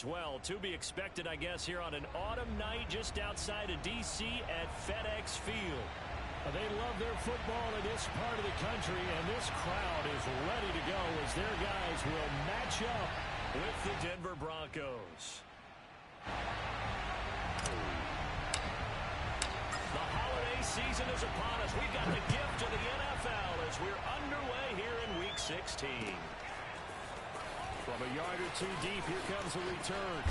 Well, to be expected, I guess, here on an autumn night just outside of D.C. at FedEx Field. They love their football in this part of the country, and this crowd is ready to go as their guys will match up with the Denver Broncos. The holiday season is upon us. We've got the gift of the NFL as we're underway here in Week 16. From a yard or two deep, here comes a return.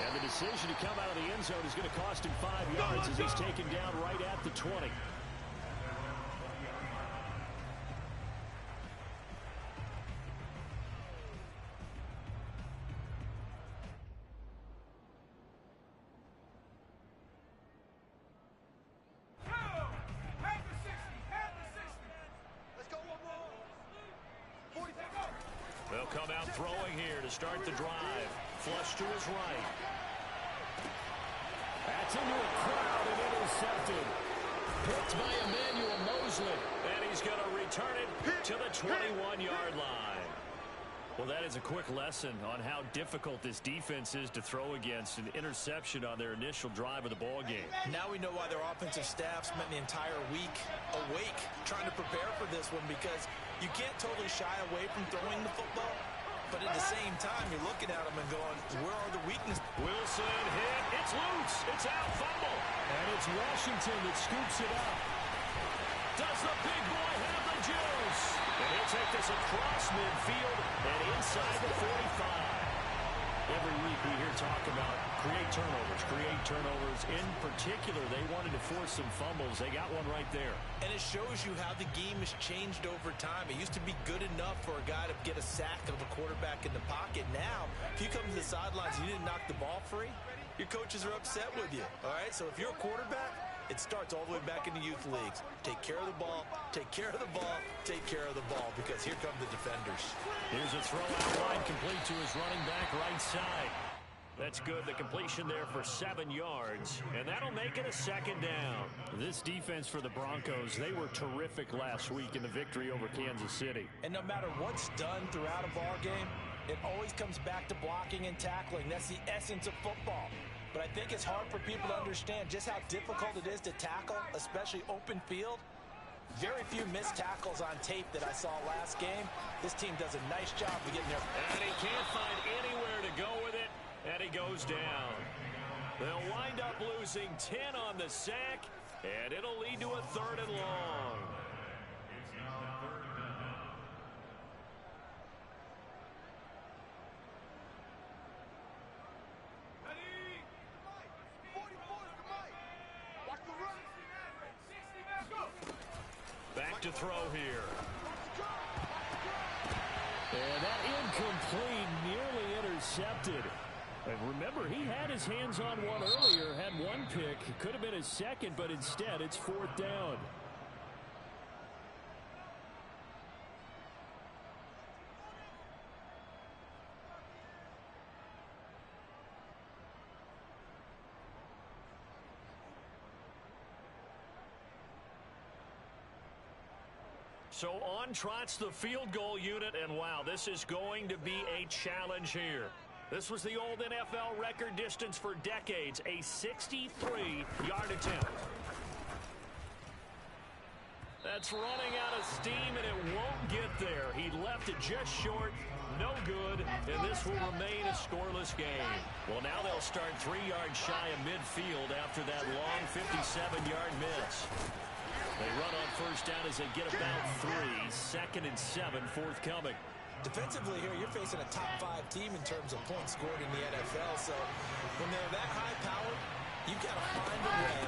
And the decision to come out of the end zone is going to cost him 5 yards as he's taken down right at the 20. They'll come out throwing here to start the drive. Flush to his right. That's into a crowd and intercepted. Picked by Emmanuel Mosley. And he's going to return it to the 21-yard line. Well, that is a quick lesson on how difficult this defense is to throw against an interception on their initial drive of the ball game. Now we know why their offensive staff spent the entire week awake trying to prepare for this one, because you can't totally shy away from throwing the football, but at the same time you're looking at them and going, where are the weaknesses? Wilson hit. It's loose. It's out. Fumble. And it's Washington that scoops it up. Does the big boy have the juice? And he'll take this across midfield and inside the 45. Every week we hear talk about create turnovers. In particular, they wanted to force some fumbles. They got one right there. And it shows you how the game has changed over time. It used to be good enough for a guy to get a sack of a quarterback in the pocket. Now, if you come to the sidelines and you didn't knock the ball free, your coaches are upset with you. All right, so if you're a quarterback, it starts all the way back in the youth leagues. Take care of the ball, take care of the ball, take care of the ball, because here come the defenders. Here's a throw out wide, complete to his running back right side. That's good. The completion there for 7 yards, and that'll make it a second down. This defense for the Broncos, they were terrific last week in the victory over Kansas City. And no matter what's done throughout a ball game, it always comes back to blocking and tackling. That's the essence of football. But I think it's hard for people to understand just how difficult it is to tackle, especially open field. Very few missed tackles on tape that I saw last game. This team does a nice job of getting there. And he can't find anywhere to go with it, and he goes down. They'll wind up losing 10 on the sack, and it'll lead to a 3rd and long. Back to throw here. And that incomplete, nearly intercepted. And remember, he had his hands on one earlier, had one pick. Could have been his second, but instead it's 4th down. So on trots the field goal unit, and wow, this is going to be a challenge here. This was the old NFL record distance for decades, a 63-yard attempt. That's running out of steam, and it won't get there. He left it just short, no good, and this will remain a scoreless game. Well, now they'll start 3 yards shy of midfield after that long 57-yard miss. They run on 1st down as they get about 3. 2nd and 7 forthcoming. Defensively here, you're facing a top 5 team in terms of points scored in the NFL. So when they're that high powered, you've got to find a way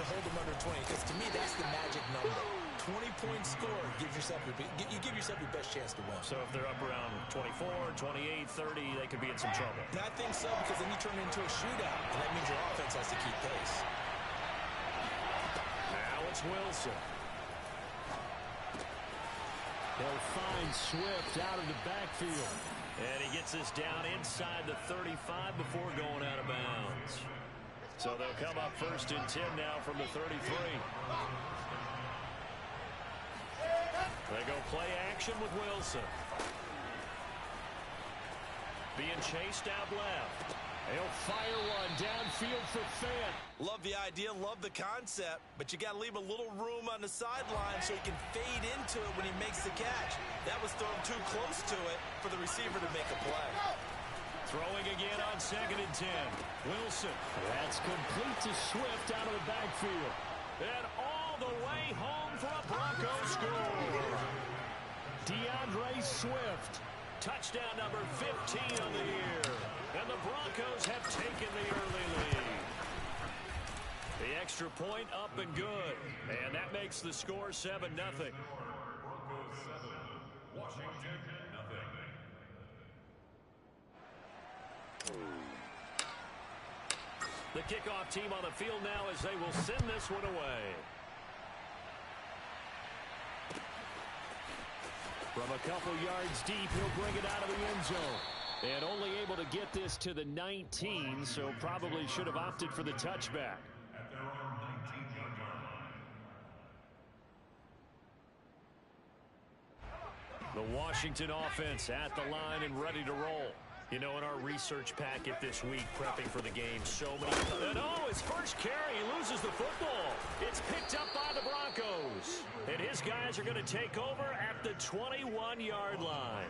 to hold them under 20. Because to me, that's the magic number. 20 points scored, you give yourself your best chance to win. So if they're up around 24, 28, 30, they could be in some trouble. And I think so, because then you turn it into a shootout, and that means your offense has to keep pace. Now it's Wilson. They'll find Swift out of the backfield. And he gets this down inside the 35 before going out of bounds. So they'll come up 1st and 10 now from the 33. They go play action with Wilson. Being chased out left. He'll fire one downfield for Fant. Love the idea, love the concept, but you got to leave a little room on the sideline so he can fade into it when he makes the catch. That was thrown too close to it for the receiver to make a play. Throwing again on 2nd and 10. Wilson. That's complete to Swift out of the backfield. And all the way home for a Broncos score. DeAndre Swift. Touchdown number 15 on the year. And the Broncos have taken the early lead. The extra point up and good. And that makes the score 7-0. Broncos 7, Washington 0. The kickoff team on the field now as they will send this one away. From a couple yards deep, he'll bring it out of the end zone. And only able to get this to the 19, so probably should have opted for the touchback. At their own 19-yard line. The Washington offense at the line and ready to roll. You know, in our research packet this week, prepping for the game, so many. And oh, his first carry, he loses the football. It's picked up by the Broncos. And his guys are going to take over at the 21-yard line.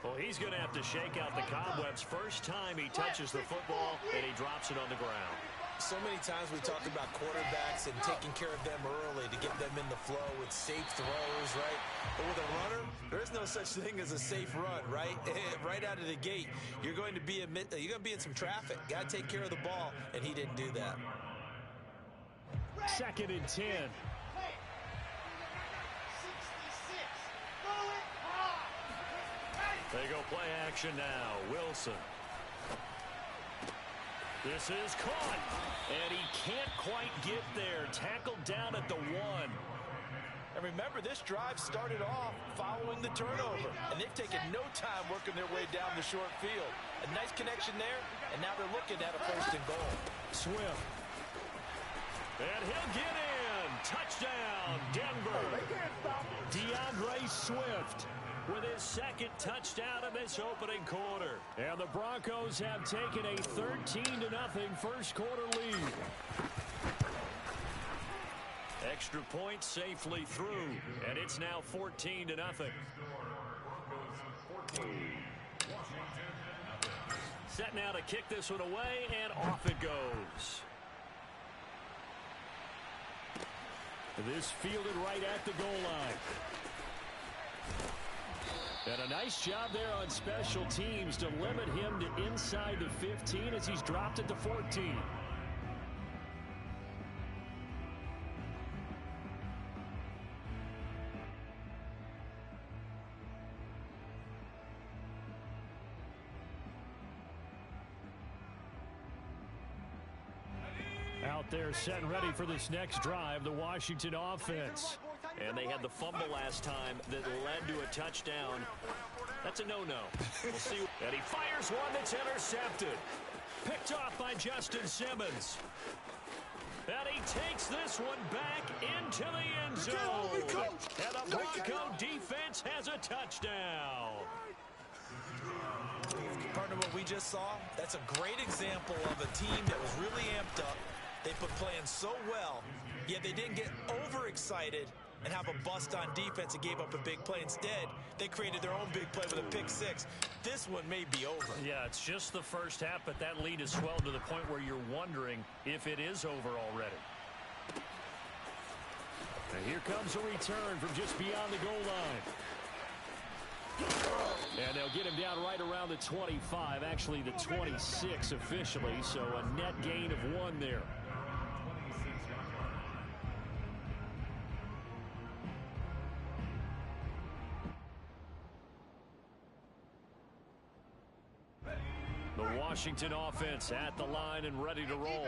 Well, he's going to have to shake out the cobwebs first time he touches the football, and he drops it on the ground. So many times we talk about quarterbacks and taking care of them early to get them in the flow with safe throws, right? But with a runner, there is no such thing as a safe run, right? Right out of the gate, you're going to be in some traffic. Got to take care of the ball, and he didn't do that. 2nd and 10. They go play action now. Wilson. This is caught. And he can't quite get there. Tackled down at the 1. And remember, this drive started off following the turnover. And they've taken no time working their way down the short field. A nice connection there, and now they're looking at a 1st and goal. Swift. And he'll get in. Touchdown, Denver. DeAndre Swift with his 2nd touchdown in this opening quarter. And the Broncos have taken a 13-0 first quarter lead. Extra point safely through, and it's now 14-0. Set now to kick this one away, and off it goes. This fielded right at the goal line. And a nice job there on special teams to limit him to inside the 15 as he's dropped it to 14. Out there set and ready for this next drive, the Washington offense. And they had the fumble last time that led to a touchdown. That's a no-no. We'll see. And he fires one that's intercepted. Picked off by Justin Simmons. And he takes this one back into the end zone. And the Bronco defense has a touchdown. Partner, what we just saw, that's a great example of a team that was really amped up. They put playing so well, yet they didn't get overexcited and have a bust on defense and gave up a big play. Instead, they created their own big play with a pick 6. This one may be over. Yeah, it's just the first half, but that lead has swelled to the point where you're wondering if it is over already. And here comes a return from just beyond the goal line. And they'll get him down right around the 25, actually the 26 officially, so a net gain of 1 there. The Washington offense at the line and ready to roll.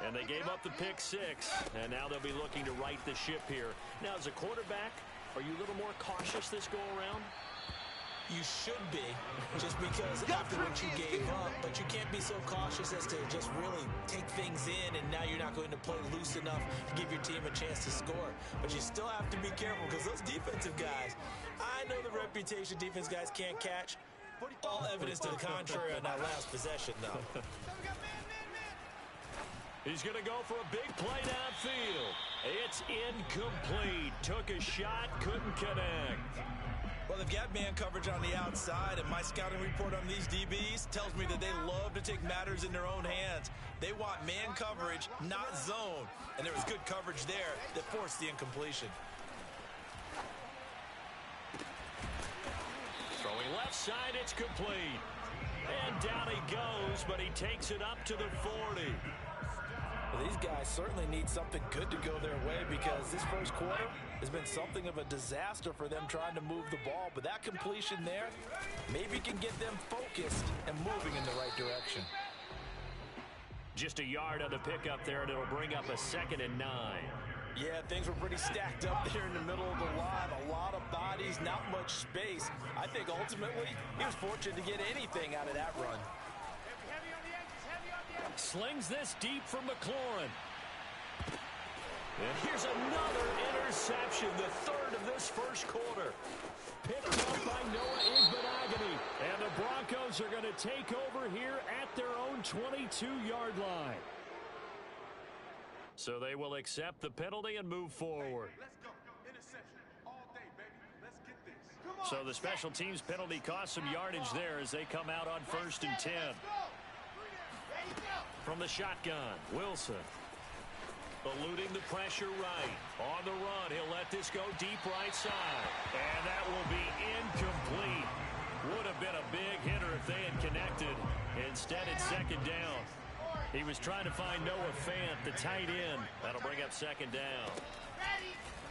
And they gave up the pick 6, and now they'll be looking to right the ship here. Now, as a quarterback, are you a little more cautious this go-around? You should be, just because after what you gave up, but you can't be so cautious as to just really take things in, and now you're not going to play loose enough to give your team a chance to score. But you still have to be careful, because those defensive guys, I know the reputation defense guys can't catch, All evidence to the contrary on that last possession, though. He's going to go for a big play downfield. It's incomplete. Took a shot, couldn't connect. Well, they've got man coverage on the outside, and my scouting report on these DBs tells me that they love to take matters in their own hands. They want man coverage, not zone. And there was good coverage there that forced the incompletion. Throwing left side, it's complete. And down he goes, but he takes it up to the 40. Well, these guys certainly need something good to go their way because this first quarter has been something of a disaster for them trying to move the ball. But that completion there maybe can get them focused and moving in the right direction. Just a yard on the pickup there, and it'll bring up a 2nd and 9. Yeah, things were pretty stacked up there in the middle of the line. A lot of bodies, not much space. I think ultimately he was fortunate to get anything out of that run. Slings this deep from McLaurin. And here's another interception, the 3rd of this first quarter. Picked up by Noah Igbenogany. And the Broncos are going to take over here at their own 22-yard line. So they will accept the penalty and move forward. Let's go. Interception all day, baby. Let's get this. So the special teams penalty cost some yardage there as they come out on 1st and 10. From the shotgun, Wilson. Eluding the pressure right. On the run, he'll let this go deep right side. And that will be incomplete. Would have been a big hitter if they had connected. Instead, it's 2nd down. He was trying to find Noah Fant, the tight end. That'll bring up 2nd down.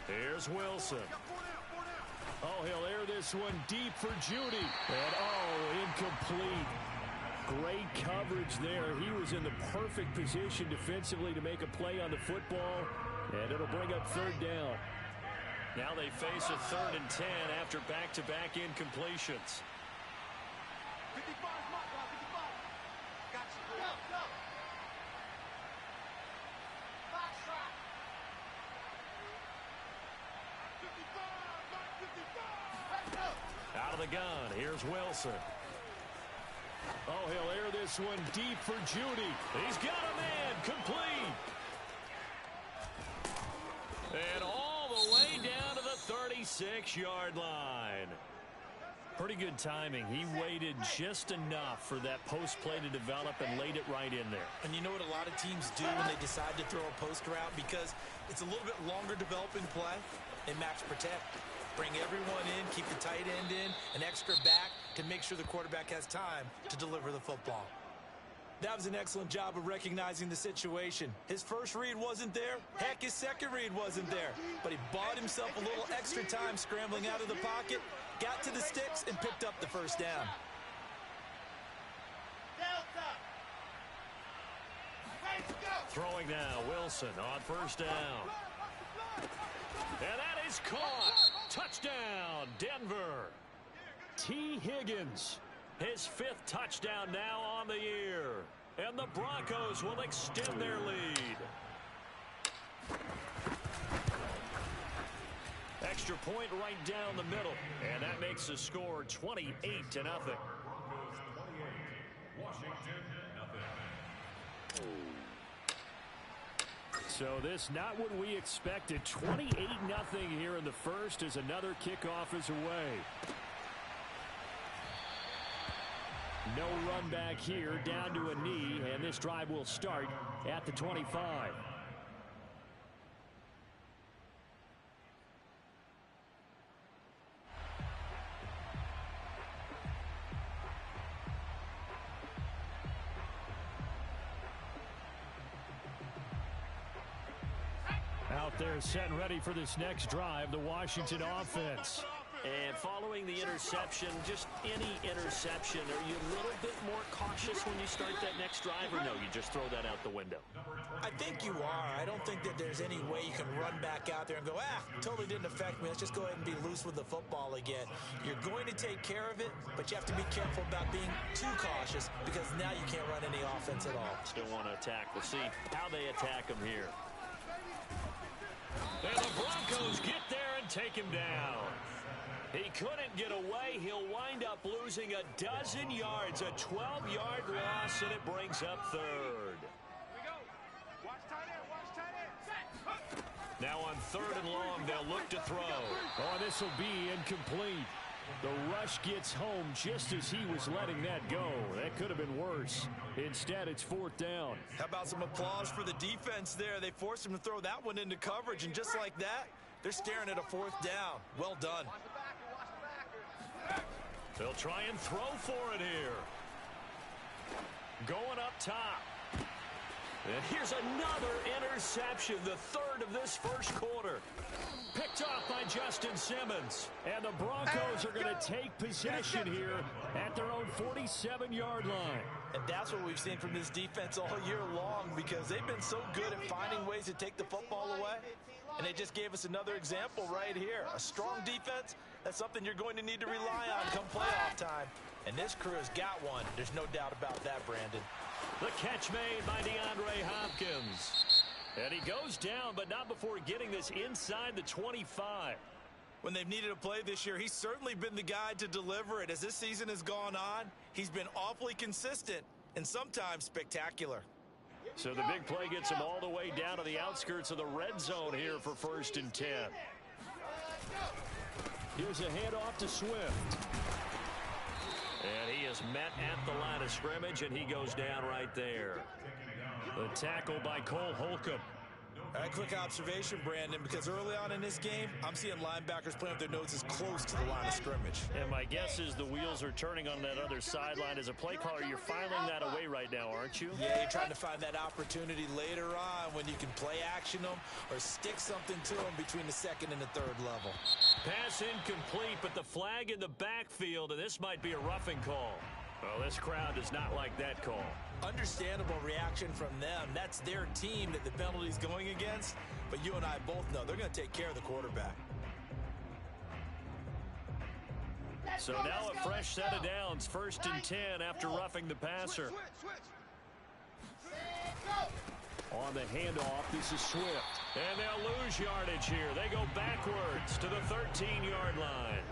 Here's Wilson. Oh, he'll air this one deep for Judy. And, incomplete. Great coverage there. He was in the perfect position defensively to make a play on the football, and it'll bring up 3rd down. Now they face a 3rd and 10 after back-to-back incompletions. 55, Mark, 55. Got you. Go. Box shot. 55, Mark, 55. Out of the gun, here's Wilson. Oh, he'll air this one deep for Judy. He's got a man, complete. And all the way down to the 36-yard line. Pretty good timing. He waited just enough for that post play to develop and laid it right in there. And you know what a lot of teams do when they decide to throw a post route? Because it's a little bit longer developing play, they max protect. Bring everyone in, keep the tight end in, an extra back to make sure the quarterback has time to deliver the football. That was an excellent job of recognizing the situation. His first read wasn't there. Heck, his second read wasn't there. But he bought himself a little extra time scrambling out of the pocket, got to the sticks, and picked up the 1st down. Throwing now, Wilson on 1st down. And that is caught. Touchdown, Denver. T. Higgins, his 5th touchdown now on the year. And the Broncos will extend their lead. Extra point right down the middle. And that makes the score 28-0. Broncos 28, Washington nothing. So this not what we expected. 28-0 here in the first as another kickoff is away. No run back here, down to a knee, and this drive will start at the 25. Out there set and ready for this next drive, the Washington offense. And following the interception, just any interception, are you a little bit more cautious when you start that next drive, or no, you just throw that out the window? I think you are. I don't think that there's any way you can run back out there and go, totally didn't affect me. Let's just go ahead and be loose with the football again. You're going to take care of it, but you have to be careful about being too cautious because now you can't run any offense at all. Still want to attack. We'll see how they attack him here. And the Broncos get there and take him down. He couldn't get away. He'll wind up losing a dozen yards, a 12-yard loss, and it brings up third. Now on 3rd and long, they'll look to throw. Oh, this will be incomplete. The rush gets home just as he was letting that go. That could have been worse. Instead, it's 4th down. How about some applause for the defense there? They forced him to throw that one into coverage, and just like that, they're staring at a 4th down. Well done. They'll try and throw for it here. Going up top. And here's another interception, the 3rd of this first quarter. Picked off by Justin Simmons. And the Broncos are going to take possession here at their own 47-yard line. And that's what we've seen from this defense all year long, because they've been so good at finding ways to take the football away. And they just gave us another example right here. A strong defense, that's something you're going to need to rely on come playoff time. And this crew has got one. There's no doubt about that, Brandon. The catch made by DeAndre Hopkins. And he goes down, but not before getting this inside the 25. When they've needed a play this year, he's certainly been the guy to deliver it. As this season has gone on, he's been awfully consistent and sometimes spectacular. So the big play gets him all the way down to the outskirts of the red zone here for 1st and 10. Here's a handoff to Swift. And he is met at the line of scrimmage, and he goes down right there. The tackle by Cole Holcomb. A quick observation, Brandon, because early on in this game, I'm seeing linebackers playing with their noses close to the line of scrimmage. And my guess is the wheels are turning on that other sideline. As a play caller, you're filing that away right now, aren't you? Yeah, you're trying to find that opportunity later on when you can play action them or stick something to them between the 2nd and the 3rd level. Pass incomplete, but the flag in the backfield, and this might be a roughing call. Well, this crowd does not like that call. Understandable reaction from them. That's their team that the penalty's going against. But you and I both know they're going to take care of the quarterback. So now a fresh set of downs. 1st and 10 after roughing the passer. On the handoff, this is Swift. And they'll lose yardage here. They go backwards to the 13-yard line.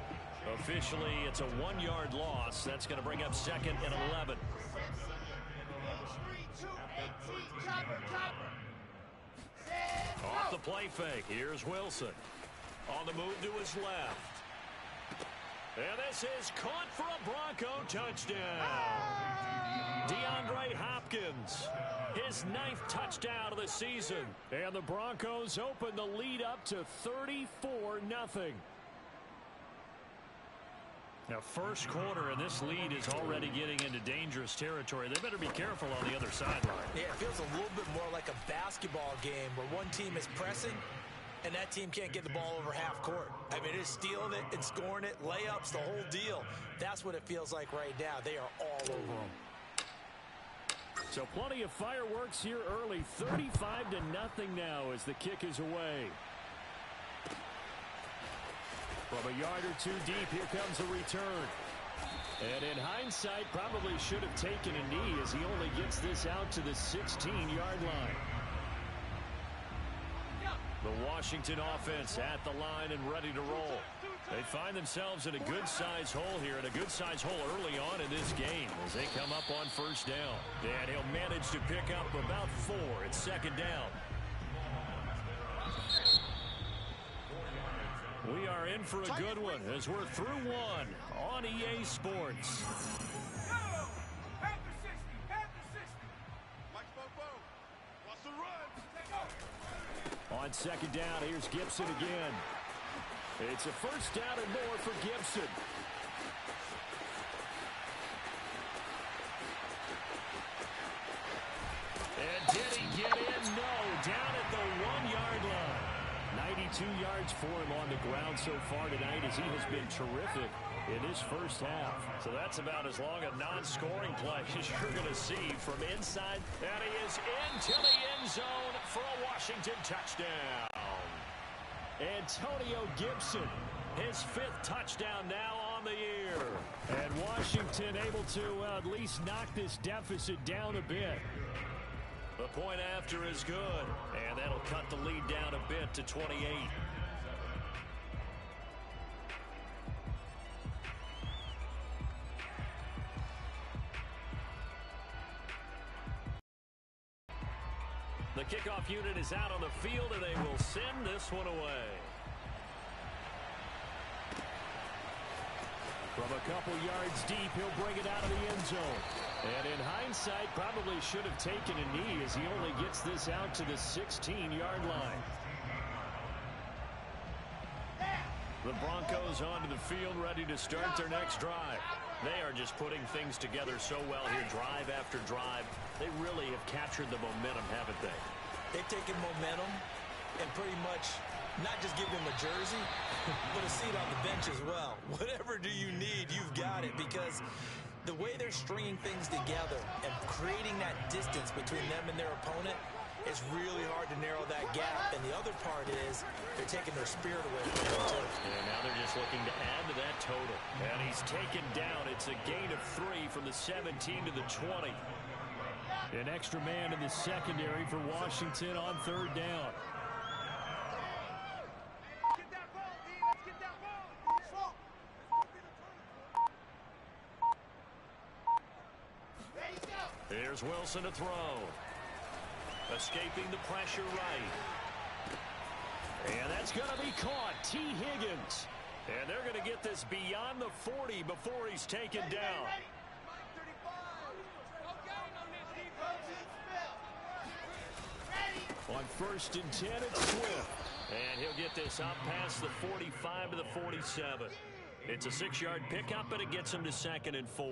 Officially, it's a 1-yard loss. That's going to bring up 2nd and 11. Off the play fake. Here's Wilson. On the move to his left. And this is caught for a Bronco touchdown. DeAndre Hopkins, his 9th touchdown of the season. And the Broncos open the lead up to 34-0. Now, first quarter, and this lead is already getting into dangerous territory. They better be careful on the other sideline. Yeah, it feels a little bit more like a basketball game where one team is pressing and that team can't get the ball over half court. I mean, it's stealing it and scoring it, layups, the whole deal. That's what it feels like right now. They are all over them. So plenty of fireworks here early. 35-0 now as the kick is away. From a yard or two deep, here comes a return. And in hindsight, probably should have taken a knee as he only gets this out to the 16-yard line. The Washington offense at the line and ready to roll. They find themselves in a good-sized hole here, and a good-sized hole early on in this game as they come up on 1st down. And he'll manage to pick up about 4. It's 2nd down. We are in for a good one as we're through one on EA Sports. On 2nd down, here's Gibson again. It's a 1st down and more for Gibson. And did he get in? No, down at the 1-yard line. 92 yards for him on the ground so far tonight as he has been terrific in this first half. So that's about as long a non-scoring play as you're going to see from inside. And he is into the end zone for a Washington touchdown. Antonio Gibson, his 5th touchdown now on the year. And Washington able to at least knock this deficit down a bit. The point after is good, and that'll cut the lead down a bit to 28. The kickoff unit is out on the field, and they will send this one away. From a couple yards deep, he'll bring it out of the end zone. And in hindsight, probably should have taken a knee as he only gets this out to the 16-yard line. The Broncos onto the field, ready to start their next drive. They are just putting things together so well here, drive after drive. They really have captured the momentum, haven't they? They've taken momentum and pretty much not just give them a jersey, but a seat on the bench as well. Whatever do you need, you've got it, because the way they're stringing things together and creating that distance between them and their opponent, it's really hard to narrow that gap. And the other part is they're taking their spirit away from them, too. And now they're just looking to add to that total. And he's taken down. It's a gain of 3 from the 17 to the 20. An extra man in the secondary for Washington on third down. Get that ball, D. Let's get that ball. Ready, go. Here's Wilson to throw. Escaping the pressure right. And that's going to be caught. T. Higgins. And they're going to get this beyond the 40 before he's taken down. On first and 10, it's Swift. And he'll get this up past the 45 to the 47. It's a 6-yard pickup, and it gets him to 2nd and 4.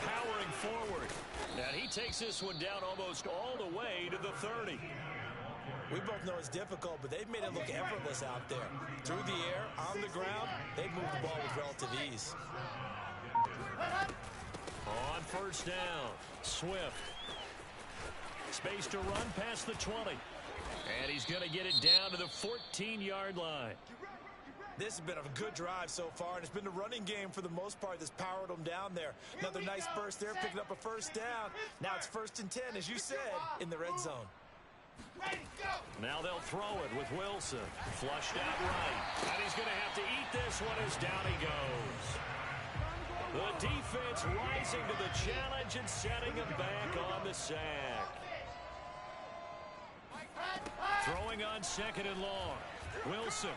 Powering forward. And he takes this one down almost all the way to the 30. We both know it's difficult, but they've made it look effortless out there. Through the air, on the ground, they've moved the ball with relative ease. On first down, Swift. Space to run past the 20. And he's going to get it down to the 14-yard line. This has been a good drive so far, and it's been the running game for the most part that's powered them down there. Another nice burst there, picking up a first down. Now it's 1st and 10, as you said, in the red zone. Now they'll throw it with Wilson. Flushed out right. And he's going to have to eat this one as down he goes. The defense rising to the challenge and setting him back on the sack. Throwing on 2nd and long. Wilson.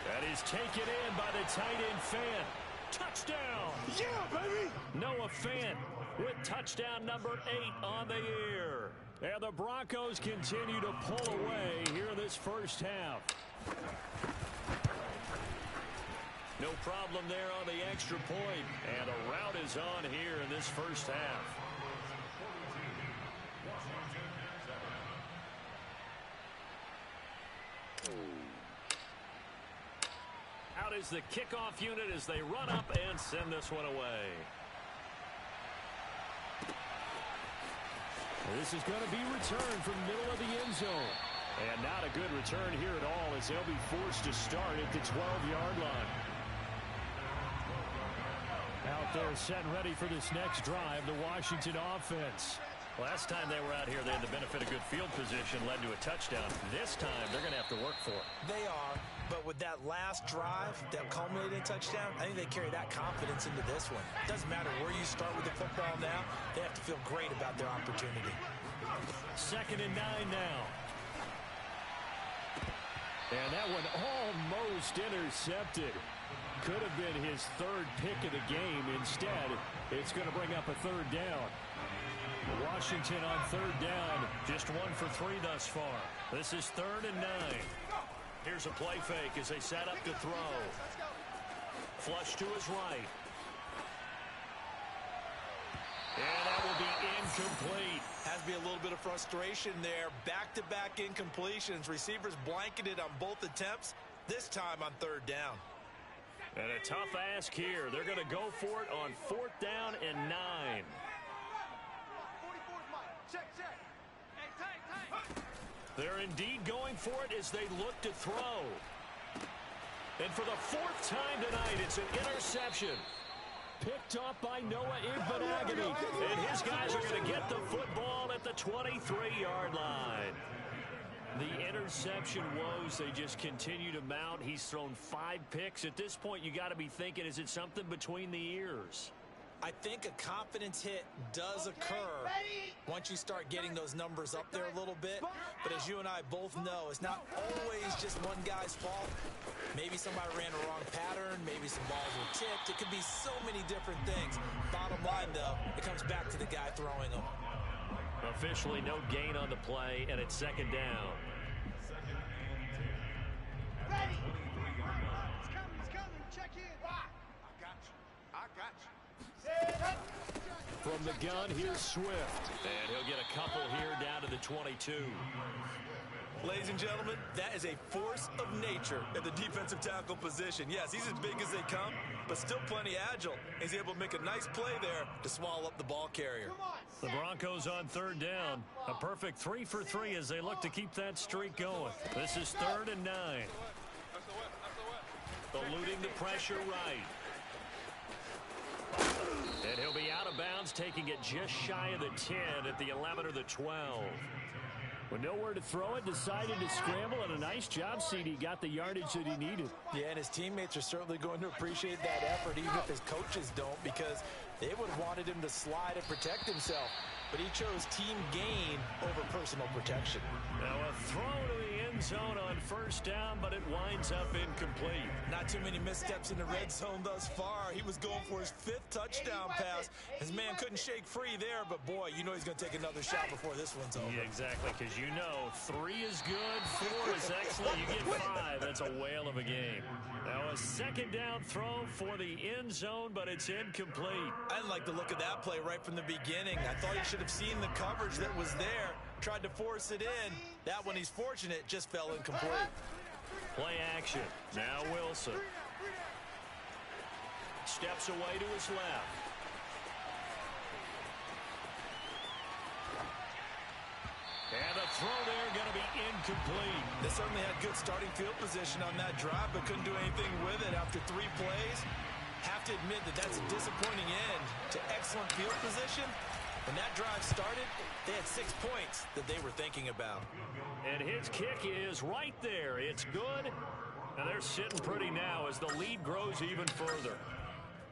That is taken in by the tight end Fant. Touchdown! Yeah, baby! Noah Fant with touchdown number 8 on the year. And the Broncos continue to pull away here in this first half. No problem there on the extra point. And a rout is on here in this first half. Out is the kickoff unit as they run up and send this one away. This is going to be returned from the middle of the end zone. And not a good return here at all as they'll be forced to start at the 12-yard line. Out there set ready for this next drive, the Washington offense. Last time they were out here, they had the benefit of good field position, led to a touchdown. This time, they're going to have to work for it. They are, but with that last drive that culminated in a touchdown, I think they carry that confidence into this one. Doesn't matter where you start with the football now, they have to feel great about their opportunity. 2nd and 9 now. And that one almost intercepted. Could have been his 3rd pick of the game. Instead, it's going to bring up a 3rd down. Washington on 3rd down. Just 1 for 3 thus far. This is 3rd and 9. Here's a play fake as they set up to throw. Flush to his right. And that will be incomplete. Has to be a little bit of frustration there. Back-to-back incompletions. Receivers blanketed on both attempts. This time on 3rd down. And a tough ask here. They're going to go for it on 4th down and 9. 44's mine. Check. Hey, tight. They're indeed going for it as they look to throw. And for the 4th time tonight, it's an interception. Picked up by Noah Igbenogany. And his guys are going to get the football at the 23-yard line. The interception woes, they just continue to mount. He's thrown 5 picks. At this point, you got to be thinking, is it something between the ears? I think a confidence hit does occur once you start getting those numbers up there a little bit. But as you and I both know, it's not always just one guy's fault. Maybe somebody ran a wrong pattern. Maybe some balls were tipped. It could be so many different things. Bottom line, though, it comes back to the guy throwing them. Officially no gain on the play, and it's second down. Ready. He's coming. Check in. I got you. From the gun, here's Swift. And he'll get a couple here down to the 22. Ladies and gentlemen, that is a force of nature at the defensive tackle position. Yes, he's as big as they come, but still plenty agile. He's able to make a nice play there to swallow up the ball carrier. The Broncos on third down. A perfect 3 for 3 as they look to keep that streak going. This is 3rd and 9. Eluding the pressure right. And he'll be out of bounds, taking it just shy of the 10 at the 11 or the 12. With nowhere to throw it, decided to scramble, and a nice job, CD. Got the yardage that he needed. Yeah, and his teammates are certainly going to appreciate that effort, even if his coaches don't, because they would have wanted him to slide and protect himself. But he chose team gain over personal protection. Now a throw to the end zone on first down, but it winds up incomplete. Not too many missteps in the red zone thus far. He was going for his 5th touchdown pass. His man couldn't shake free there, but boy, you know he's going to take another shot before this one's over. Yeah, exactly, because you know 3 is good, 4 is excellent. You get 5. That's a whale of a game. Now a second down throw for the end zone, but it's incomplete. I didn't like the look of that play right from the beginning. I thought he should have seen the coverage that was there, tried to force it in. That one, he's fortunate, just fell incomplete. Play action. Now Wilson. Steps away to his left. And the throw there going to be incomplete. They certainly had good starting field position on that drive, but couldn't do anything with it after 3 plays. Have to admit that that's a disappointing end to excellent field position. When that drive started, they had 6 points that they were thinking about. And his kick is right there. It's good. And they're sitting pretty now as the lead grows even further.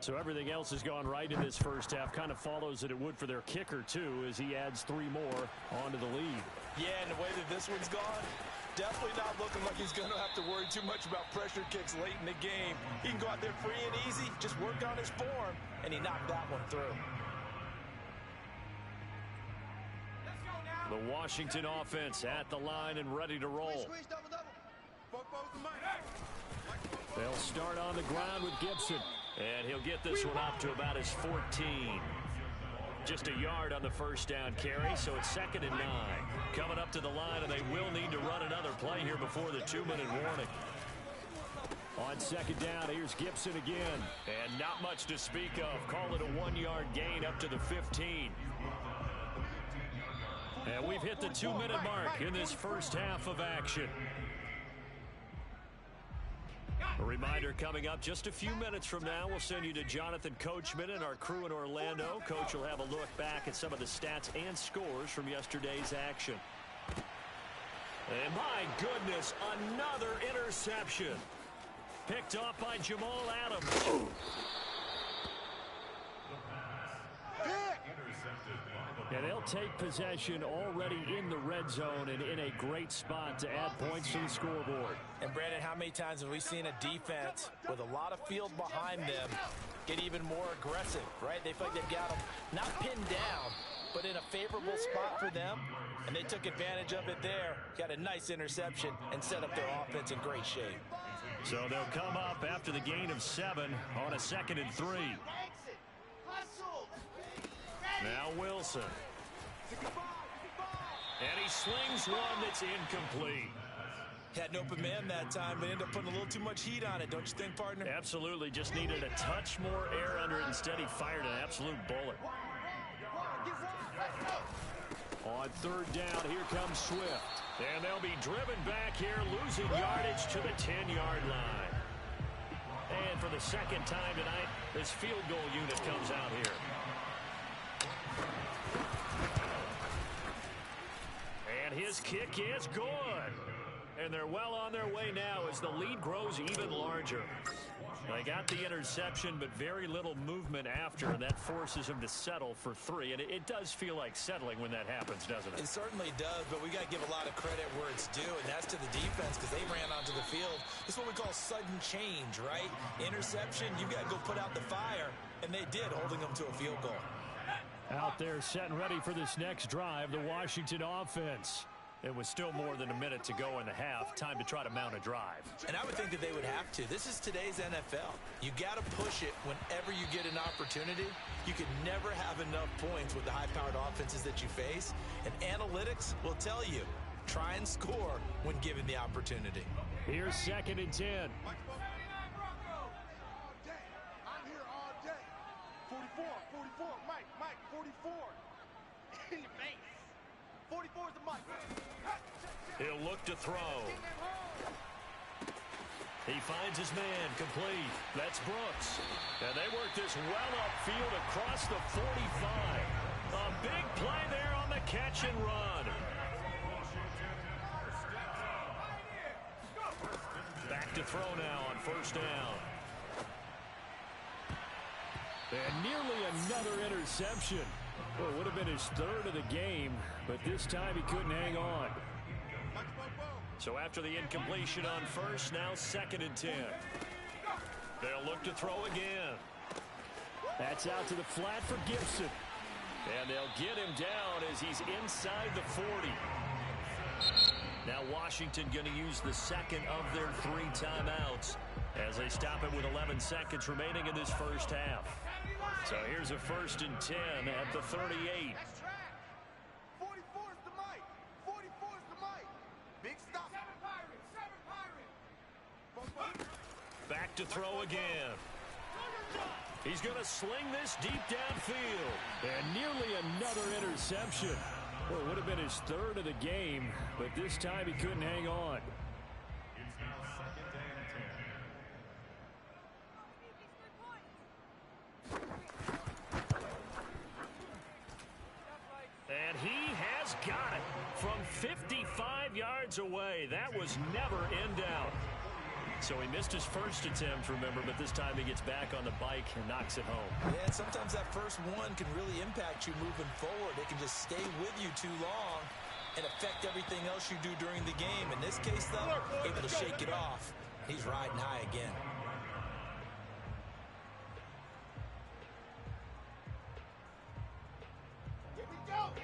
So everything else has gone right in this first half. Kind of follows that it would for their kicker, too, as he adds 3 more onto the lead. Yeah, and the way that this one's gone, definitely not looking like he's going to have to worry too much about pressure kicks late in the game. He can go out there free and easy, just work on his form, and he knocked that one through. The Washington offense at the line and ready to roll. They'll start on the ground with Gibson. And he'll get this one up to about his 14. Just a yard on the first down carry, so it's 2nd and 9. Coming up to the line, and they will need to run another play here before the 2-minute warning. On 2nd down, here's Gibson again. And not much to speak of. Call it a 1-yard gain up to the 15. And we've hit the 2-minute mark in this first half of action. A reminder coming up just a few minutes from now, we'll send you to Jonathan Coachman and our crew in Orlando. Coach will have a look back at some of the stats and scores from yesterday's action. And my goodness, another interception. Picked off by Jamal Adams. And they'll take possession already in the red zone and in a great spot to add points to the scoreboard. And Brandon, how many times have we seen a defense with a lot of field behind them get even more aggressive, right? They feel like they've got them not pinned down, but in a favorable spot for them, and they took advantage of it there. Got a nice interception and set up their offense in great shape. So they'll come up after the gain of 7 on a 2nd and 3. Now Wilson. And he slings one that's incomplete. Had an open man that time, but ended up putting a little too much heat on it, don't you think, partner? Absolutely. Just needed a touch more air under it. Instead, he fired an absolute bullet. On 3rd down, here comes Swift. And they'll be driven back here, losing yardage to the 10-yard line. And for the 2nd time tonight, this field goal unit comes out here. And And his kick is good. And they're well on their way now as the lead grows even larger. They got the interception, but very little movement after, and that forces them to settle for 3. And it does feel like settling when that happens, doesn't it? It certainly does, but we got to give a lot of credit where it's due, and that's to the defense because they ran onto the field. This is what we call sudden change, right? Interception, you got to go put out the fire, and they did, holding them to a field goal. Out there set and ready for this next drive, the Washington offense. It was still more than a minute to go in the half. Time to try to mount a drive. And I would think that they would have to. This is today's NFL. You got to push it whenever you get an opportunity. You can never have enough points with the high-powered offenses that you face. And analytics will tell you, try and score when given the opportunity. Here's 2nd and 10. I'm here all day. 44, Mike, 44. In your face. 44 is the mic. He'll look to throw. He finds his man complete. That's Brooks. And they work this well upfield across the 45. A big play there on the catch and run. Back to throw now on 1st down. And nearly another interception. Well, it would have been his 3rd of the game, but this time he couldn't hang on. So after the incompletion on 1st, now 2nd and 10. They'll look to throw again. That's out to the flat for Gibson. And they'll get him down as he's inside the 40. Now Washington going to use the 2nd of their 3 timeouts as they stop it with 11 seconds remaining in this 1st half. So here's a 1st and 10 at the 38. 44 is the mic. 44 is the mic. Big stop. 7 Pirates. Back to throw again. He's going to sling this deep downfield. And nearly another interception. Well, it would have been his 3rd of the game, but this time he couldn't hang on. And he has got it from 55 yards away. That was never in doubt. So he missed his 1st attempt, remember, but this time he gets back on the bike and knocks it home. Yeah, and sometimes that first one can really impact you moving forward. It can just stay with you too long and affect everything else you do during the game. In this case, though, able to shake it off. He's riding high again. Here we go.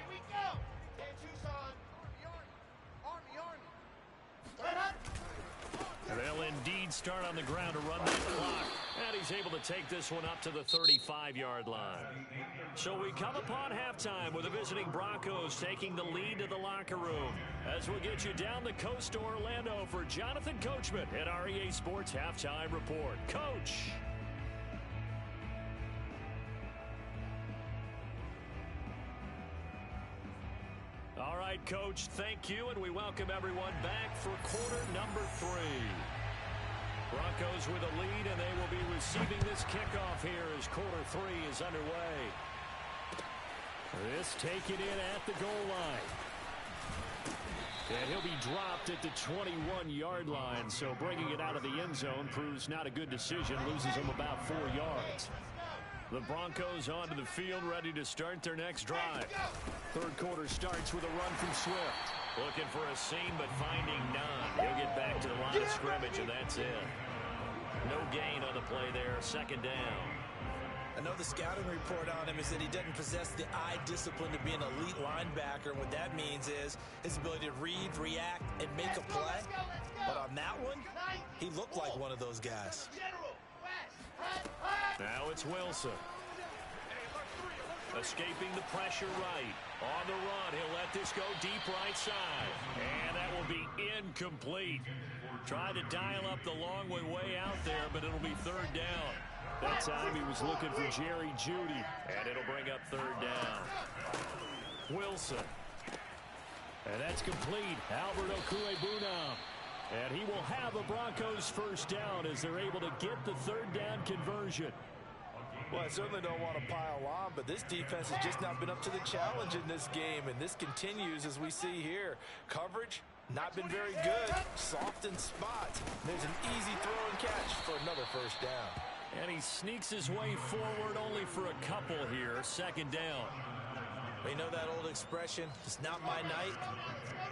Can't choose on. Army. They'll indeed start on the ground to run that clock. And he's able to take this one up to the 35-yard line. So we come upon halftime with the visiting Broncos taking the lead to the locker room. As we'll get you down the coast to Orlando for Jonathan Coachman at our EA Sports Halftime Report. Coach. All right, Coach, thank you, and we welcome everyone back for quarter number 3. Broncos with a lead, and they will be receiving this kickoff here as quarter 3 is underway. This taken in at the goal line. And he'll be dropped at the 21-yard line, so bringing it out of the end zone proves not a good decision, loses him about 4 yards. The Broncos onto the field, ready to start their next drive. 3rd quarter starts with a run from Swift. Looking for a seam, but finding none. He'll get back to the line of scrimmage, and that's it. No gain on the play there. 2nd down. I know the scouting report on him is that he doesn't possess the eye discipline to be an elite linebacker. What that means is his ability to read, react, and make a play. But on that one, he looked like one of those guys. Now it's Wilson. Escaping the pressure right. On the run, he'll let this go deep right side. And that will be incomplete. Tried to dial up the long way out there, but it'll be 3rd down. That time he was looking for Jerry Jeudy. And it'll bring up 3rd down. Wilson. And that's complete. Albert Okwuegbunam. And he will have the Broncos 1st down as they're able to get the 3rd down conversion. Well, I certainly don't want to pile on, but this defense has just not been up to the challenge in this game, and this continues as we see here. Coverage, not been very good. Soft in spots. There's an easy throw and catch for another first down. And he sneaks his way forward only for a couple here. Second down. You know that old expression, it's not my night?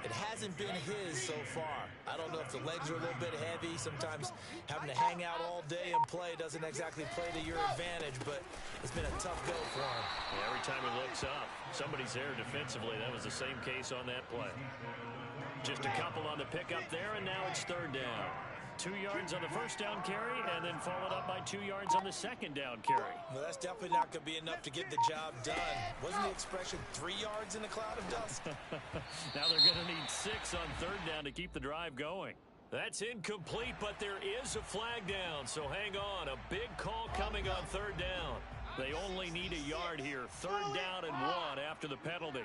It hasn't been his so far. I don't know if the legs are a little bit heavy. Sometimes having to hang out all day and play doesn't exactly play to your advantage, but it's been a tough go for him. Yeah, every time he looks up, somebody's there defensively. That was the same case on that play. Just a couple on the pickup there, and now it's third down. 2 yards on the first down carry, and then followed up by 2 yards on the second down carry. Well, that's definitely not going to be enough to get the job done. Wasn't the expression 3 yards in a cloud of dust? Now they're going to need 6 on third down to keep the drive going. That's incomplete, but there is a flag down, so hang on. A big call coming on third down. They only need a yard here. Third down and 1 after the penalty.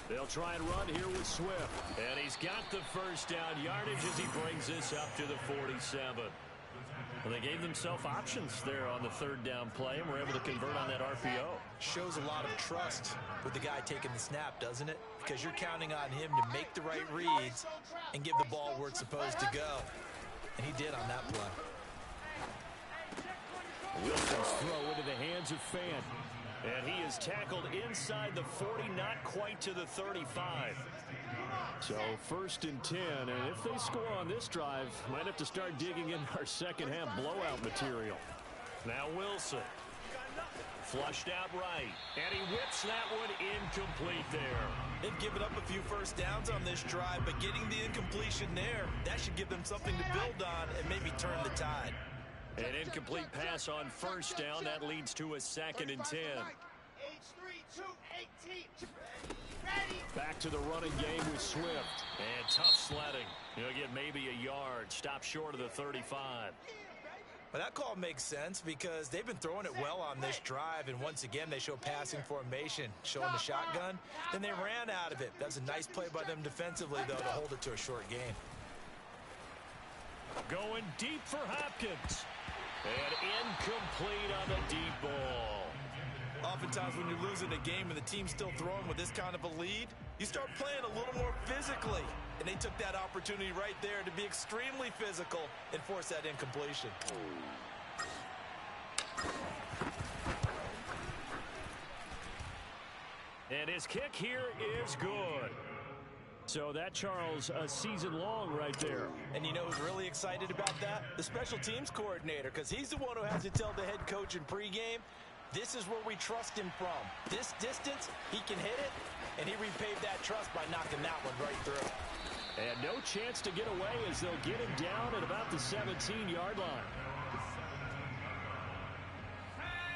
They'll try and run here with Swift. And he's got the first down yardage as he brings this up to the 47. Well, they gave themselves options there on the third down play and were able to convert on that RPO. Shows a lot of trust with the guy taking the snap, doesn't it? Because you're counting on him to make the right reads and give the ball where it's supposed to go. And he did on that play. Wilson's throw into the hands of Fant. And he is tackled inside the 40, not quite to the 35. So first and 10, and if they score on this drive, might have to start digging in our second half blowout material. Now Wilson. Flushed out right. And he whips that one incomplete there. They've given up a few first downs on this drive, but getting the incompletion there, that should give them something to build on and maybe turn the tide. An incomplete pass on first down. That leads to a second and 10. Back to the running game with Swift. And tough sledding. He'll get maybe a yard. Stop short of the 35. Well, that call makes sense because they've been throwing it well on this drive, and once again they show passing formation, showing the shotgun. Then they ran out of it. That's a nice play by them defensively, though, to hold it to a short gain. Going deep for Hopkins. And incomplete on the deep ball. Oftentimes when you're losing a game and the team's still throwing with this kind of a lead, you start playing a little more physically. And they took that opportunity right there to be extremely physical and force that incompletion. And his kick here is good. So that, Charles, a season long right there. And you know who's really excited about that? The special teams coordinator, because he's the one who has to tell the head coach in pregame, this is where we trust him from. This distance, he can hit it, and he repaid that trust by knocking that one right through. And no chance to get away as they'll get him down at about the 17-yard line.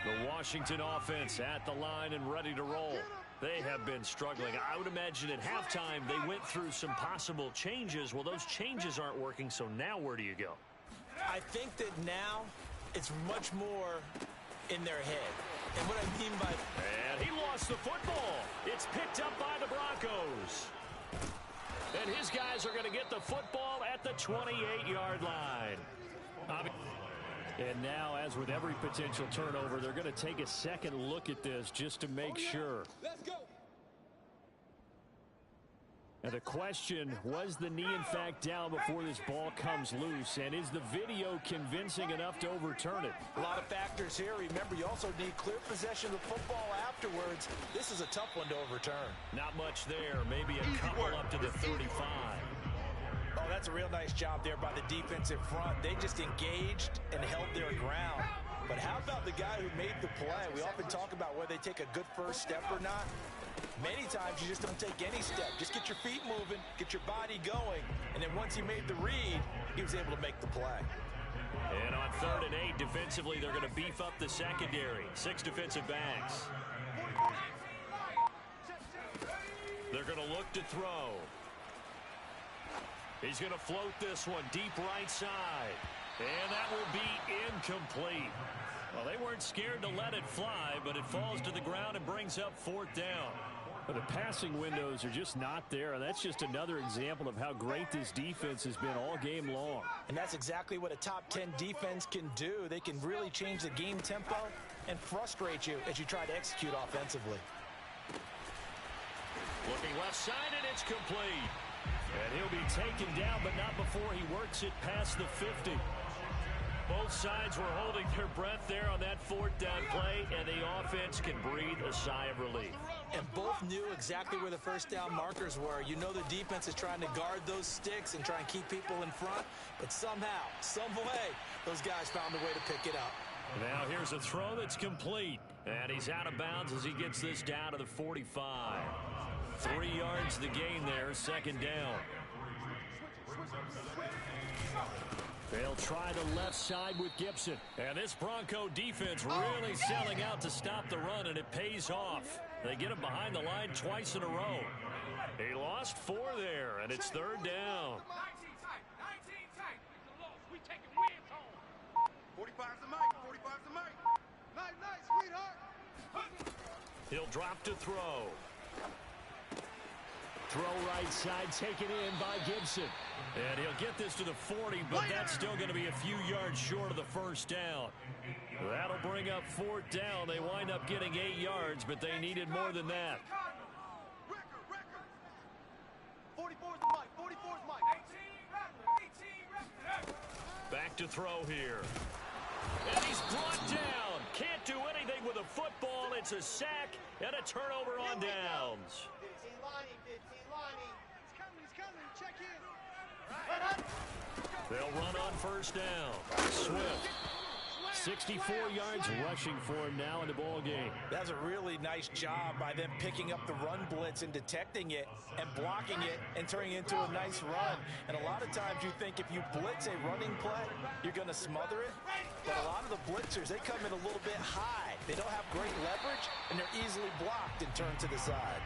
The Washington offense at the line and ready to roll. They have been struggling. I would imagine at halftime they went through some possible changes. Well, those changes aren't working, so now where do you go? I think that now it's much more in their head. And what I mean by... And he lost the football. It's picked up by the Broncos. And his guys are going to get the football at the 28-yard line. And now, as with every potential turnover, they're going to take a second look at this just to make sure. Let's go. And the question, was the knee in fact down before this ball comes loose? And is the video convincing enough to overturn it? A lot of factors here. Remember, you also need clear possession of the football afterwards. This is a tough one to overturn. Not much there. Maybe a couple up to the 35. Oh, that's a real nice job there by the defensive front. They just engaged and held their ground. But how about the guy who made the play? We often talk about whether they take a good first step or not. Many times you just don't take any step. Just get your feet moving, get your body going, and then once he made the read, he was able to make the play. And on 3rd and 8, defensively, they're going to beef up the secondary. 6 defensive backs. They're going to look to throw. He's going to float this one deep right side. And that will be incomplete. Well, they weren't scared to let it fly, but it falls to the ground and brings up 4th down. But the passing windows are just not there, and that's just another example of how great this defense has been all game long. And that's exactly what a top 10 defense can do. They can really change the game tempo and frustrate you as you try to execute offensively. Looking left side, and it's complete. And he'll be taken down, but not before he works it past the 50. Both sides were holding their breath there on that fourth down play, and the offense can breathe a sigh of relief. And both knew exactly where the first down markers were. You know the defense is trying to guard those sticks and try and keep people in front, but somehow, some way, those guys found a way to pick it up. Now here's a throw that's complete, and he's out of bounds as he gets this down to the 45. 3 yards the gain there, second down. They'll try the left side with Gibson. And this Bronco defense really selling out to stop the run, and it pays off. They get him behind the line twice in a row. He lost 4 there, and it's third down. 45's the mic. 45's the mic. Nice, sweetheart. He'll drop to throw. Throw right side taken in by Gibson. And he'll get this to the 40, but that's still going to be a few yards short of the first down. That'll bring up fourth down. They wind up getting 8 yards, but they needed more than that. 44's the mic. 44's mic. Back to throw here. And he's brought down. Can't do anything with a football. It's a sack and a turnover on downs. 15 Lonnie. He's coming. Check in. They'll run on first down. Swift. 64 yards rushing for him now in the ball game. That's a really nice job by them picking up the run blitz and detecting it and blocking it and turning it into a nice run. And a lot of times you think if you blitz a running play, you're going to smother it. But a lot of the blitzers, they come in a little bit high. They don't have great leverage, and they're easily blocked and turned to the side.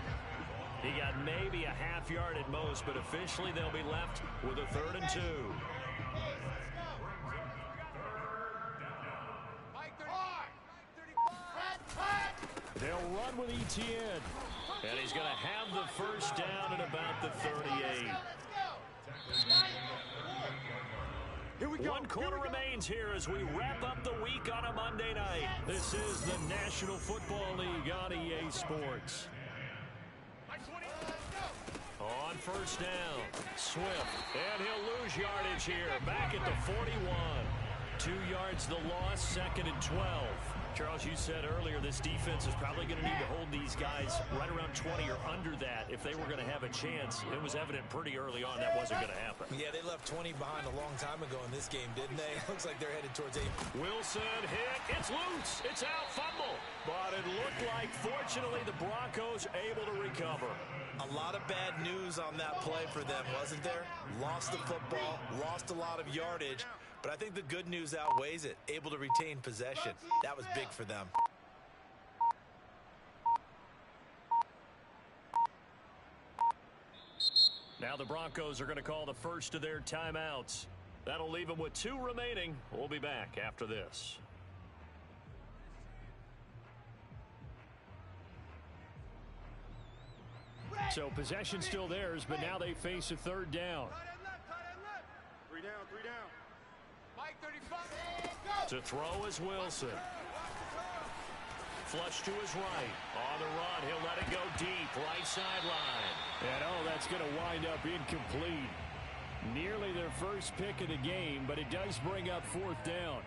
He got maybe a half yard at most, but officially they'll be left with a 3rd and 2. They'll run with Etienne. And he's going to have the first down at about the 38. One quarter remains here as we wrap up the week on a Monday night. This is the National Football League on EA Sports. On first down, Swift, and he'll lose yardage here, back at the 41. 2 yards the loss, 2nd and 12. Charles, you said earlier this defense is probably going to need to hold these guys right around 20 or under that if they were going to have a chance. It was evident pretty early on that wasn't going to happen. Yeah, they left 20 behind a long time ago in this game, didn't they? Looks like they're headed towards 8. Wilson hit. It's loose. It's out. Fumble. But it looked like, fortunately, the Broncos able to recover. A lot of bad news on that play for them, wasn't there? Lost the football, lost a lot of yardage. But I think the good news outweighs it. Able to retain possession. That was big for them. Now the Broncos are going to call the first of their timeouts. That'll leave them with 2 remaining. We'll be back after this. So possession still theirs, but now they face a 3rd down. 3 down. Mike 35. To throw is Wilson. Flush to his right. On the run, he'll let it go deep. Right sideline. And that's going to wind up incomplete. Nearly their first pick of the game, but it does bring up 4th down.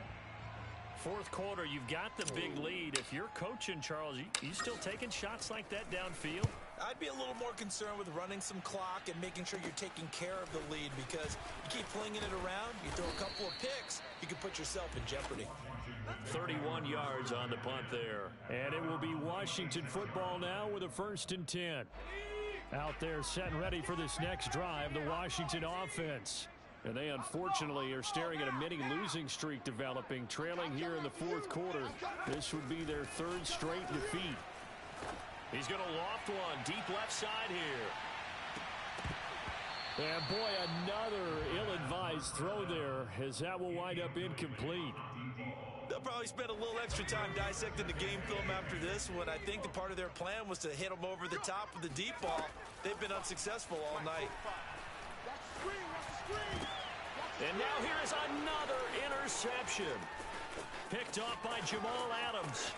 4th quarter, you've got the big lead. If you're coaching, Charles, you still taking shots like that downfield? I'd be a little more concerned with running some clock and making sure you're taking care of the lead, because you keep flinging it around, you throw a couple of picks, you can put yourself in jeopardy. 31 yards on the punt there. And it will be Washington football now with a 1st and 10. Out there set and ready for this next drive, the Washington offense. And they unfortunately are staring at a mini losing streak developing, trailing here in the 4th quarter. This would be their 3rd straight defeat. He's going to loft one deep left side here. And boy, another ill-advised throw there, as that will wind up incomplete. The they'll probably spend a little extra time dissecting the game film after this one. I think the part of their plan was to hit them over the top with the deep ball. They've been unsuccessful all night. And now here is another interception. Picked off by Jamal Adams.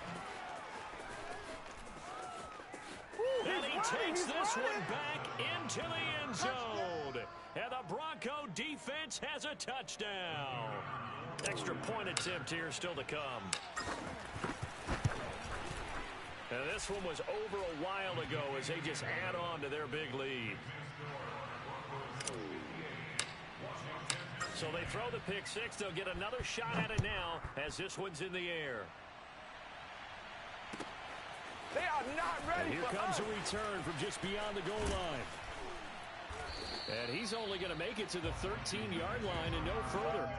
And he takes this one back into the end zone. And the Bronco defense has a touchdown. Extra point attempt here still to come. And this one was over a while ago as they just add on to their big lead. So they throw the pick six. They'll get another shot at it now as this one's in the air. They are not ready. And here comes a return from just beyond the goal line. And he's only going to make it to the 13-yard line and no further.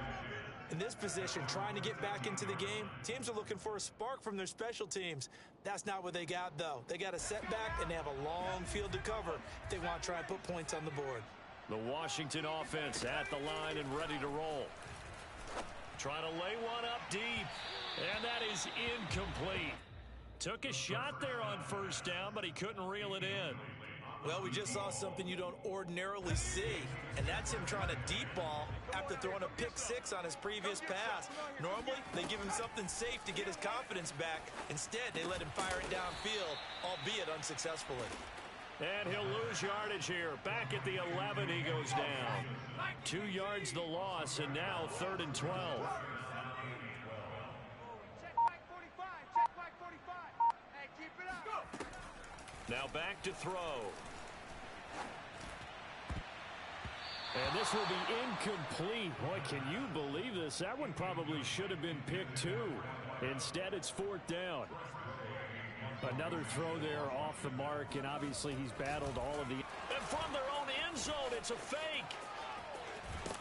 In this position, trying to get back into the game, teams are looking for a spark from their special teams. That's not what they got, though. They got a setback, and they have a long field to cover if they want to try and put points on the board. The Washington offense at the line and ready to roll. Trying to lay one up deep, and that is incomplete. Took a shot there on first down, but he couldn't reel it in. Well, we just saw something you don't ordinarily see, and that's him trying to deep ball after throwing a pick six on his previous pass. Normally, they give him something safe to get his confidence back. Instead, they let him fire it downfield, albeit unsuccessfully. And he'll lose yardage here. Back at the 11, he goes down. 2 yards the loss, and now 3rd and 12. Check back 45. Check back 45. Hey, keep it up. Now back to throw. And this will be incomplete. Boy, can you believe this? That one probably should have been picked too. Instead, it's 4th down. Another throw there off the mark, and obviously he's battled all of the... And from their own end zone, it's a fake.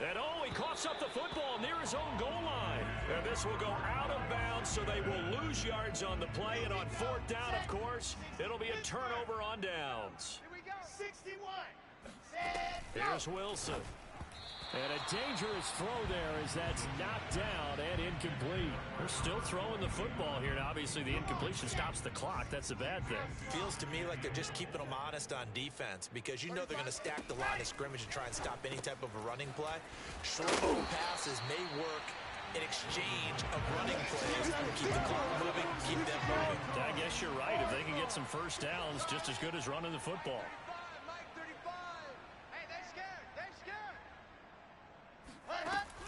And he coughs up the football near his own goal line. And this will go out of bounds, so they will lose yards on the play. And on 4th down, of course, it'll be a turnover on downs. Here we go. 61. Here's Wilson. And a dangerous throw there as that's knocked down and incomplete. They're still throwing the football here. Now, obviously, the incompletion stops the clock. That's a bad thing. Feels to me like they're just keeping them honest on defense because you know they're going to stack the line of scrimmage and try and stop any type of a running play. Short little passes may work in exchange of running plays to keep the clock moving, keep them moving. I guess you're right. If they can get some first downs, just as good as running the football.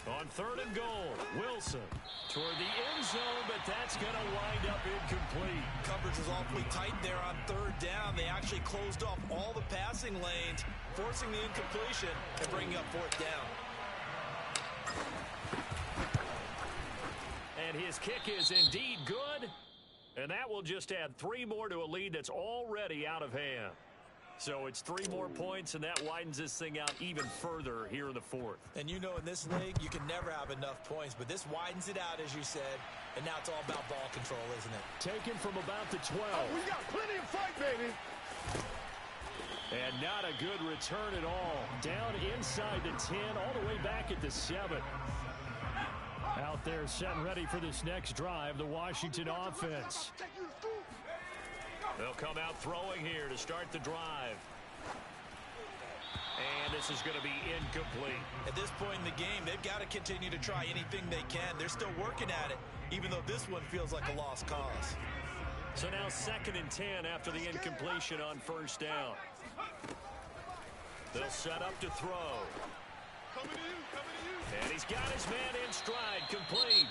On 3rd and goal, Wilson toward the end zone, but that's going to wind up incomplete. Coverage was awfully tight there on 3rd down. They actually closed off all the passing lanes, forcing the incompletion and bringing up 4th down. And his kick is indeed good, and that will just add 3 more to a lead that's already out of hand. So it's 3 more points, and that widens this thing out even further here in the 4th. And you know in this league, you can never have enough points, but this widens it out, as you said, and now it's all about ball control, isn't it? Taken from about the 12. We got plenty of fight, baby. And not a good return at all. Down inside the 10, all the way back at the 7. Out there set and ready for this next drive, the Washington offense. They'll come out throwing here to start the drive. And this is going to be incomplete. At this point in the game, they've got to continue to try anything they can. They're still working at it, even though this one feels like a lost cause. So now 2nd and 10 after the incompletion on 1st down. They'll set up to throw. And he's got his man in stride, complete.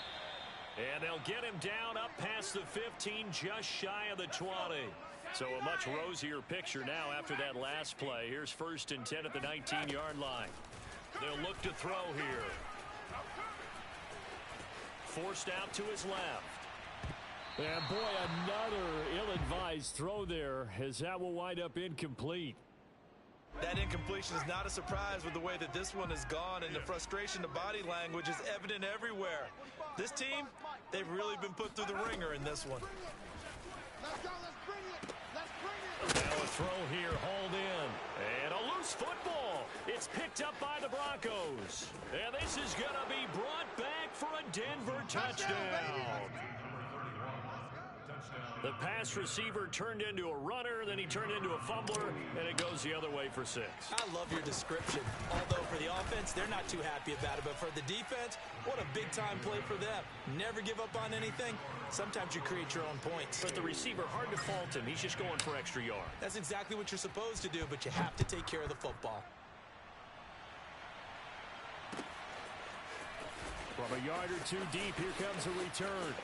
And they'll get him down up past the 15, just shy of the 20. So a much rosier picture now after that last play. Here's 1st and 10 at the 19-yard line. They'll look to throw here. Forced out to his left. And boy, another ill-advised throw there as that will wind up incomplete. That incompletion is not a surprise with the way that this one has gone, and the frustration, the body language is evident everywhere. This team, they've really been put through the ringer in this one. Let's go, let's bring it. Let's bring it. Now a throw here, hauled in. And a loose football. It's picked up by the Broncos. And this is going to be brought back for for a Denver touchdown. The pass receiver turned into a runner, then he turned into a fumbler, and it goes the other way for 6. I love your description. Although for the offense, they're not too happy about it. But for the defense, what a big-time play for them. Never give up on anything. Sometimes you create your own points. But the receiver, hard to fault him. He's just going for extra yard. That's exactly what you're supposed to do, but you have to take care of the football. From a yard or two deep, here comes a return.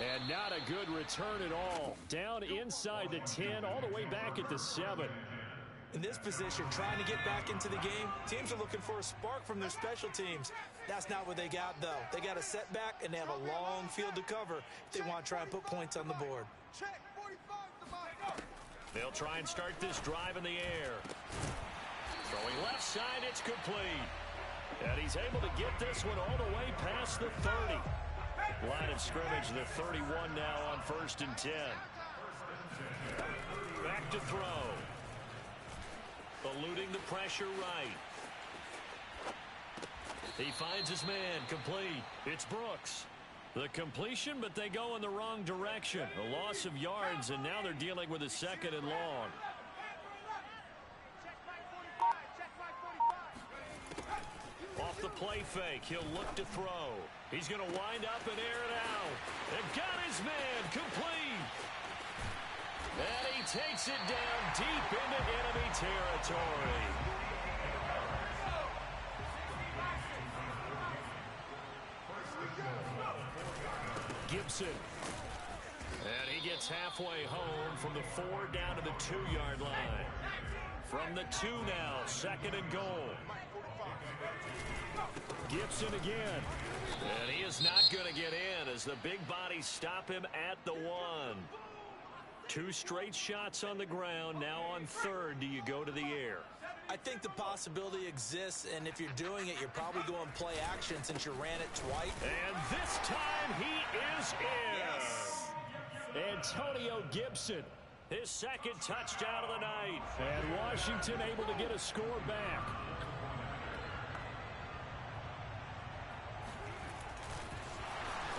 And not a good return at all. Down inside the 10, all the way back at the 7. In this position, trying to get back into the game, teams are looking for a spark from their special teams. That's not what they got, though. They got a setback, and they have a long field to cover if they want to try and put points on the board. Check 45 to my yard. They'll try and start this drive in the air. Throwing left side, it's complete. And he's able to get this one all the way past the 30. Line of scrimmage, the 31 now on 1st and 10. Back to throw. Eluding the pressure right. He finds his man, complete. It's Brooks. The completion, but they go in the wrong direction. A loss of yards, and now they're dealing with a 2nd and long. Off the play fake, he'll look to throw. He's going to wind up and air it out. And got his man, complete. And he takes it down deep into enemy territory. Gibson. And he gets halfway home from the 4 down to the 2-yard line. From the 2 now, 2nd and goal. Gibson again. And he is not going to get in as the big bodies stop him at the 1. 2 straight shots on the ground. Now on 3rd, do you go to the air? I think the possibility exists, and if you're doing it, you're probably going play action since you ran it twice. And this time he is in. Yes. Antonio Gibson, his 2nd touchdown of the night. And Washington able to get a score back.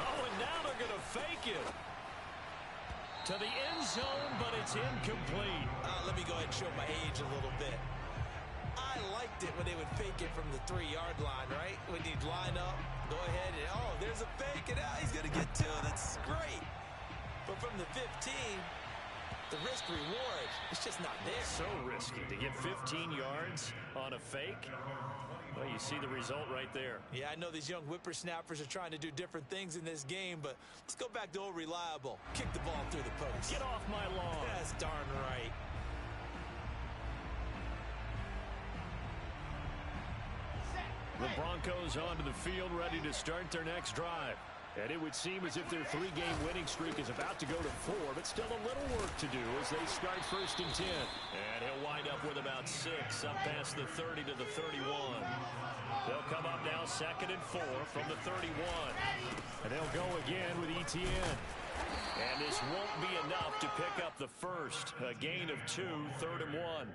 Oh, and now they're going to fake it to the end zone, but it's incomplete. Let me go ahead and show my age a little bit. I liked it when they would fake it from the 3-yard line, right? When you'd line up, go ahead, and oh, there's a fake, and he's going to get 2. That's great. But from the 15, the risk-reward, it's just not there. So risky to get 15 yards on a fake. Well, you see the result right there. Yeah, I know these young whippersnappers are trying to do different things in this game, but let's go back to old reliable. Kick the ball through the post. Get off my lawn. That's darn right. The Broncos onto the field, ready to start their next drive. And it would seem as if their 3-game winning streak is about to go to 4, but still a little work to do as they start 1st and 10. And he'll wind up with about 6 up past the 30 to the 31. They'll come up now 2nd and 4 from the 31. And they'll go again with Etienne. And this won't be enough to pick up the first. A gain of 2, 3rd and 1.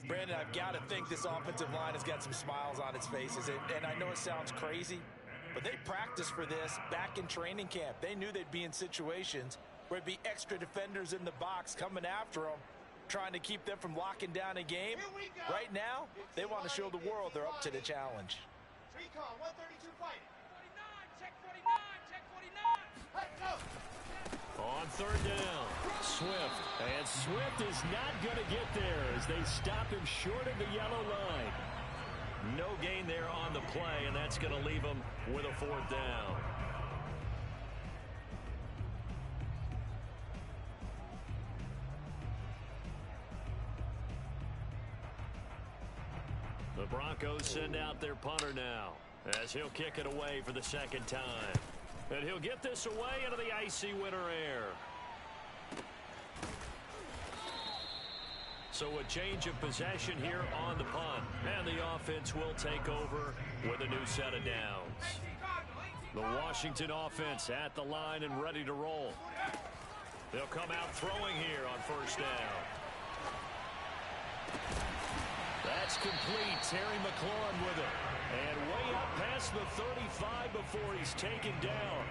Brandon, I've got to think this offensive line has got some smiles on its faces. And I know it sounds crazy, but they practiced for this back in training camp. They knew they'd be in situations where it'd be extra defenders in the box coming after them, trying to keep them from locking down a game. Right now, they want to show the world they're up to the challenge. Recon, 132 fighting. 49, check 49, check 49. Let's go. On 3rd down, Swift. And Swift is not going to get there as they stop him short of the yellow line. No gain there on the play, and that's going to leave him with a 4th down. The Broncos send out their punter now as he'll kick it away for the 2nd time. And he'll get this away into the icy winter air. So a change of possession here on the punt. And the offense will take over with a new set of downs. The Washington offense at the line and ready to roll. They'll come out throwing here on 1st down. That That's complete. Terry McLaurin with it. And way up past the 35 before he's taken down.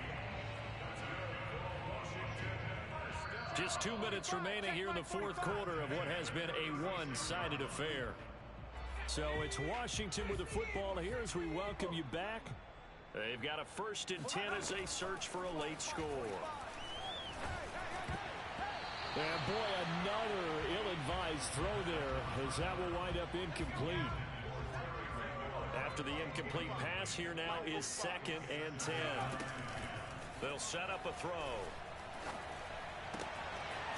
Just 2 minutes remaining here in the fourth quarter of what has been a one-sided affair. So it's Washington with the football here as we welcome you back. They've got a 1st and 10 as they search for a late score. And boy, another ill-advised throw there as that will wind up incomplete. After the incomplete pass, here now is 2nd and 10. They'll set up a throw.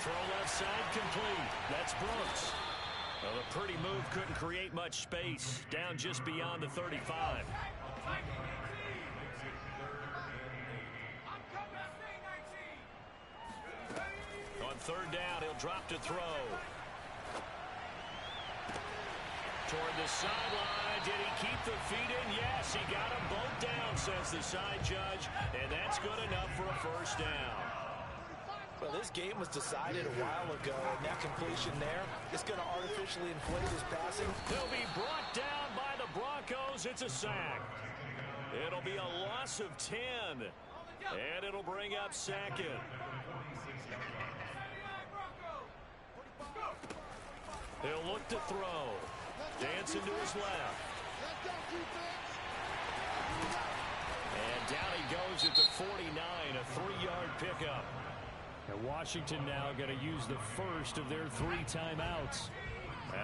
Throw left side complete. That's Brooks. Well, the pretty move couldn't create much space. Down just beyond the 35. On 3rd down, he'll drop to throw. Toward the sideline. Did he keep the feet in? Yes, he got them both down, says the side judge. And that's good enough for a 1st down. Well, this game was decided a while ago, and that completion there is going to artificially inflate his passing. He'll be brought down by the Broncos. It's a sack. It'll be a loss of 10. And it'll bring up 2nd. He'll look to throw. Dancing to his left. And down he goes at the 49, a 3-yard pickup. And Washington now going to use the first of their 3 timeouts.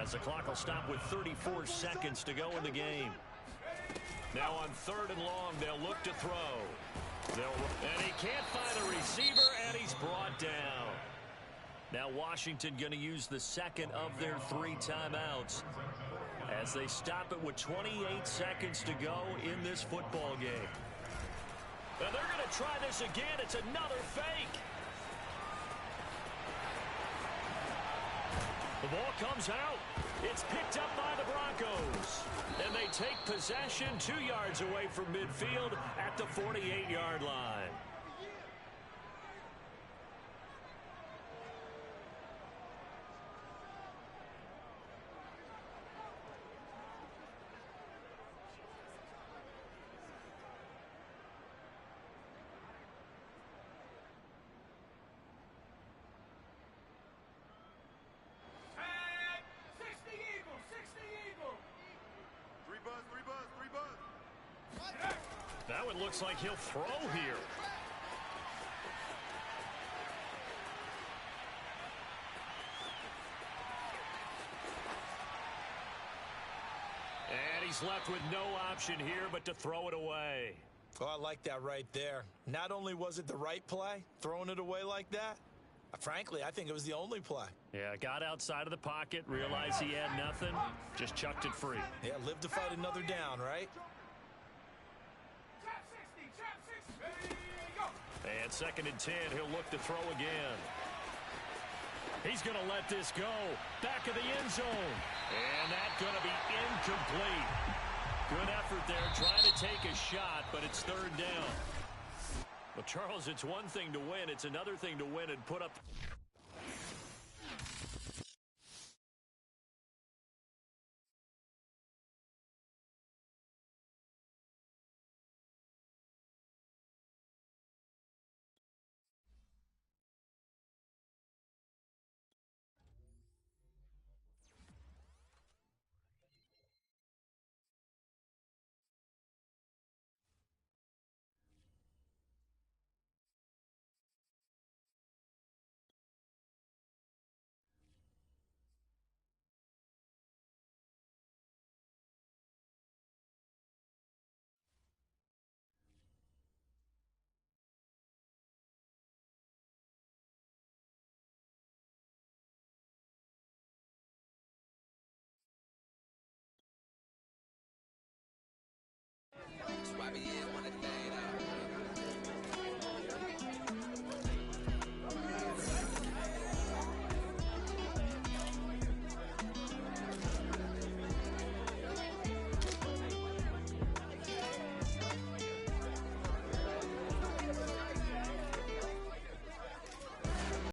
As the clock will stop with 34 seconds to go in the game. Now on 3rd and long, they'll look to throw. And he can't find a receiver, and he's brought down. Now Washington going to use the 2nd of their 3 timeouts as they stop it with 28 seconds to go in this football game. And they're going to try this again. It's another fake. The ball comes out. It's picked up by the Broncos. And they take possession 2 yards away from midfield at the 48-yard line. Now it looks like he'll throw here. And he's left with no option here but to throw it away. Oh, I like that right there. Not only was it the right play, throwing it away like that, frankly, I think it was the only play. Yeah, got outside of the pocket, realized he had nothing, just chucked it free. Yeah, live to fight another down, right? And 2nd and 10, he'll look to throw again. He's going to let this go. Back of the end zone. And that's going to be incomplete. Good effort there, trying to take a shot, but it's 3rd down. Well, Charles, it's one thing to win. It's another thing to win and put up. Swabby, yeah, wanna thing up.